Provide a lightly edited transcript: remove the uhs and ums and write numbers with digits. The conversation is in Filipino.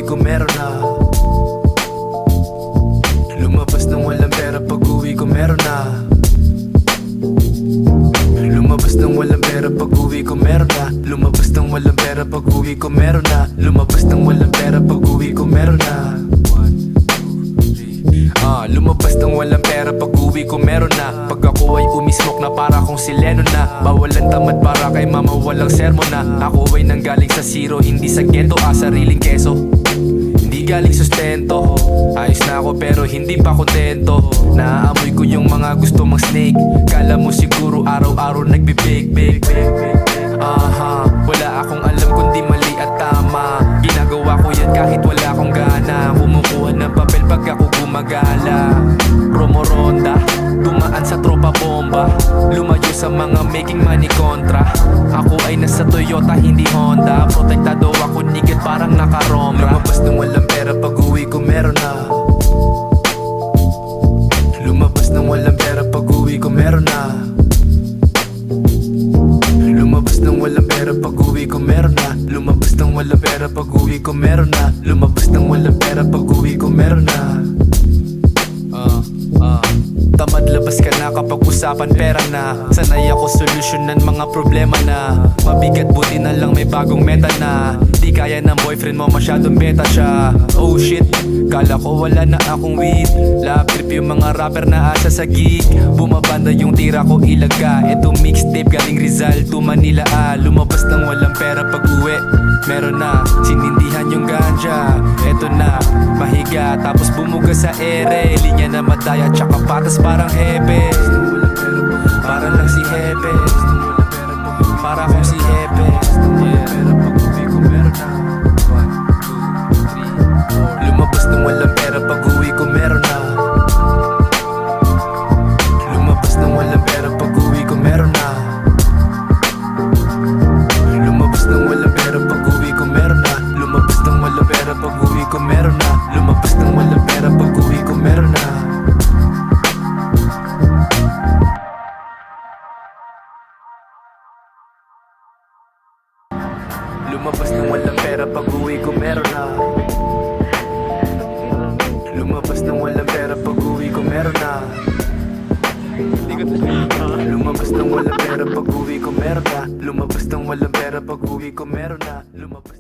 ko meron na. Lumabas ng walang pera, pag-uwi ko meron na. Lumabas ng walang pera, pag-uwi ko meron na. Lumabas ng walang pera, pag-uwi ko meron na. Lumabas ng walang pera, pag-uwi ko meron na. Lumabas ng walang pera, pag-uwi ko meron na. Pag ako ay umismok na para kong si Lennon na. Bawalan tamad para kay mama walang sermon na. Ako ay nanggaling sa zero, hindi sa ghetto, sariling keso. Hindi galing sustento. Ayos na ako pero hindi pa kontento. Naaamoy ko yung mga gusto mang snake. Kala mo siguro araw-araw nagbe-bake. Wala akong alam kundi mali at tama. Ginagawa ko yan kahit wala akong gana. Kumukuha ng papel pag ako gumagala. Promo-ronda, dumaan sa tropa bomba. Lumayo sa mga making money kontra. Ako ay nasa Toyota hindi Honda. Protektado ako nigit parang nakarombra. Lumabas ng walang pera, pag-uwi ko meron na. Lumabas ng walang pera, pag-uwi ko meron na. Lumabas ng walang pera, pag-uwi ko meron na. Lumabas ng walang pera, pag-uwi ko meron na. Lumabas ng walang pera, pag-uwi ko meron na. Tamad labas ka na kapag usapan pera na. Sanay ako solusyonan mga problema na. Mabigat buti na lang may bagong meta na. Di kaya ng boyfriend mo masyadong beta siya. Oh shit, kala ko wala na akong weed. Love trip yung mga rapper na asa sa gig. Bumabanda yung tira ko ilaga. Eto mixtape galing Rizal to Manila Lumabas ng walang pera pag-uwi meron na. Sinindihan yung ganja. Eto na, mahiga tapos bumuga sa ere. Linya na madaya tsaka patas parang hepe. Para lang si hepe. Para kong si hepe. Lumabas ng walang pera, pag-uwi ko meron na. Lumabas ng walang pera, pag-uwi ko meron na. Lumabas ng walang pera, pag-uwi ko meron na. Lumabas ng walang pera, pag-uwi ko meron na. Lumabas ng walang pera, pag-uwi ko meron na. Lumabas ng walang pera, pag-uwi ko meron na. Lumabas ng walang pera, pag-uwi ko meron na. Lumabas ng walang pera, pag-uwi ko meron na. Lumabas ng walang pera, pag-uwi ko meron na. Lumabas